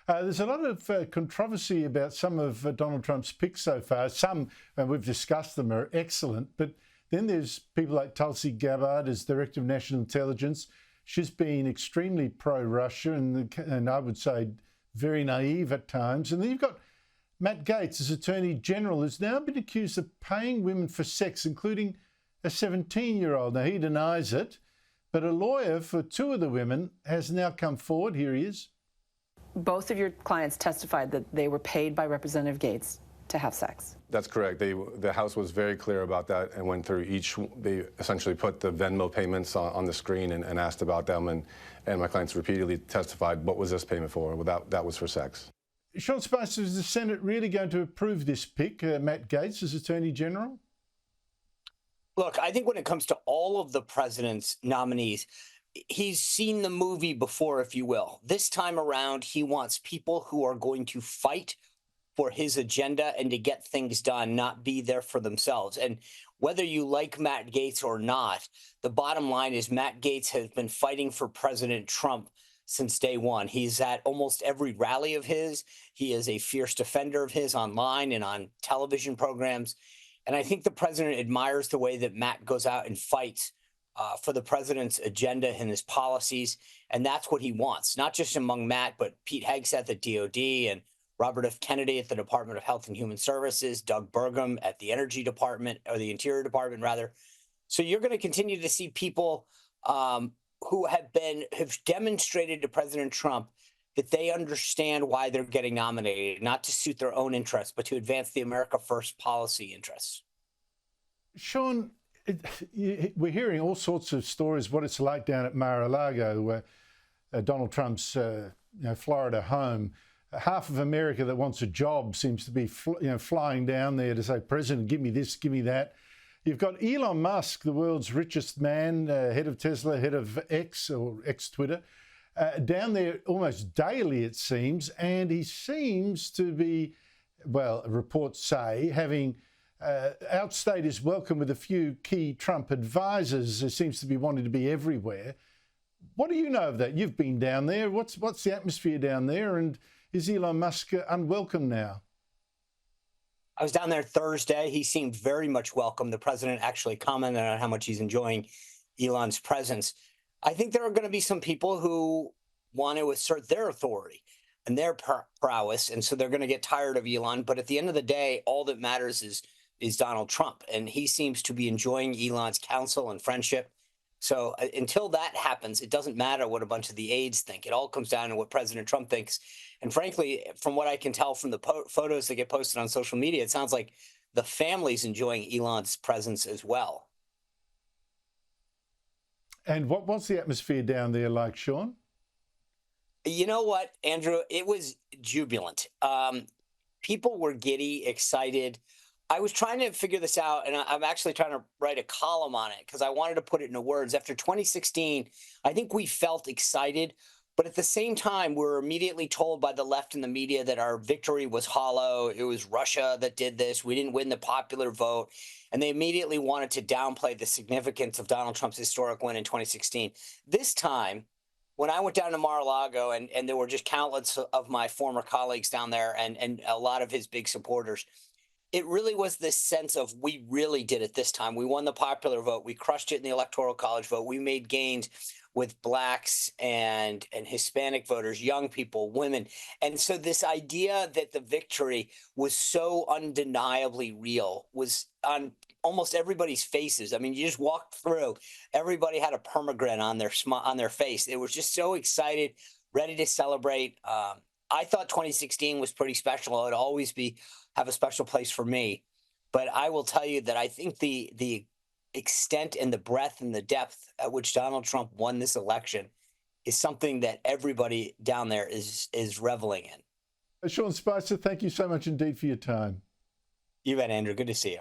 There's a lot of controversy about some of Donald Trump's picks so far. Some, and we've discussed them, are excellent. But then there's people like Tulsi Gabbard as Director of National Intelligence. She's been extremely pro-Russia and I would say very naive at times. And then you've got Matt Gaetz as Attorney General, who's now been accused of paying women for sex, including a 17-year-old. Now, he denies it, but a lawyer for two of the women has now come forward. Here he is. Both of your clients testified that they were paid by Representative Gaetz to have sex. That's correct. The House was very clear about that and went through each. They essentially put the Venmo payments on the screen and asked about them. And my clients repeatedly testified, what was this payment for? Well, that was for sex. Sean Spicer, is the Senate really going to approve this pick, Matt Gaetz as Attorney General? Look, I think when it comes to all of the president's nominees, he's seen the movie before, if you will. This time around, he wants people who are going to fight for his agenda and to get things done, not be there for themselves. And whether you like Matt Gaetz or not, the bottom line is Matt Gaetz has been fighting for President Trump since day one. He's at almost every rally of his. He is a fierce defender of his online and on television programs. And I think the president admires the way that Matt goes out and fights for the president's agenda and his policies. And that's what he wants, not just among Matt, but Pete Hegseth at DOD and Robert F. Kennedy at the Department of Health and Human Services, Doug Burgum at the Energy Department, or the Interior Department, rather. So you're going to continue to see people who have demonstrated to President Trump that they understand why they're getting nominated, not to suit their own interests, but to advance the America First policy interests. Sean, we're hearing all sorts of stories what it's like down at Mar-a-Lago, where Donald Trump's Florida home. Half of America that wants a job seems to be flying down there to say, President, give me this, give me that. You've got Elon Musk, the world's richest man, head of Tesla, head of X or ex-Twitter, down there almost daily, it seems. And he seems to be, well, reports say, having outstayed his welcome with a few key Trump advisors. He seems to be wanting to be everywhere. What do you know of that? You've been down there. What's the atmosphere down there? And is Elon Musk unwelcome now? I was down there Thursday. He seemed very much welcome. The president actually commented on how much he's enjoying Elon's presence. I think there are going to be some people who want to assert their authority and their prowess, and so they're going to get tired of Elon. But at the end of the day, all that matters is Donald Trump, and he seems to be enjoying Elon's counsel and friendship. So until that happens, it doesn't matter what a bunch of the aides think. It all comes down to what President Trump thinks. And frankly, from what I can tell from the photos that get posted on social media, it sounds like the family's enjoying Elon's presence as well. And what's the atmosphere down there like, Sean? You know what, Andrew? It was jubilant. People were giddy, excited. I was trying to figure this out, and I'm actually trying to write a column on it because I wanted to put it into words. After 2016, I think we felt excited, but at the same time, we were immediately told by the left and the media that our victory was hollow. It was Russia that did this. We didn't win the popular vote. And they immediately wanted to downplay the significance of Donald Trump's historic win in 2016. This time, when I went down to Mar-a-Lago, and there were just countless of my former colleagues down there and a lot of his big supporters, it really was this sense of we really did it this time. We won the popular vote. We crushed it in the Electoral College vote. We made gains with blacks and Hispanic voters, young people, women. And so this idea that the victory was so undeniably real was on almost everybody's faces. I mean, you just walked through, everybody had a permagrin on their face. They were just so excited, ready to celebrate. I thought 2016 was pretty special. It would always have a special place for me. But I will tell you that I think the extent and the breadth and the depth at which Donald Trump won this election is something that everybody down there is reveling in. Sean Spicer, thank you so much indeed for your time. You bet, Andrew. Good to see you.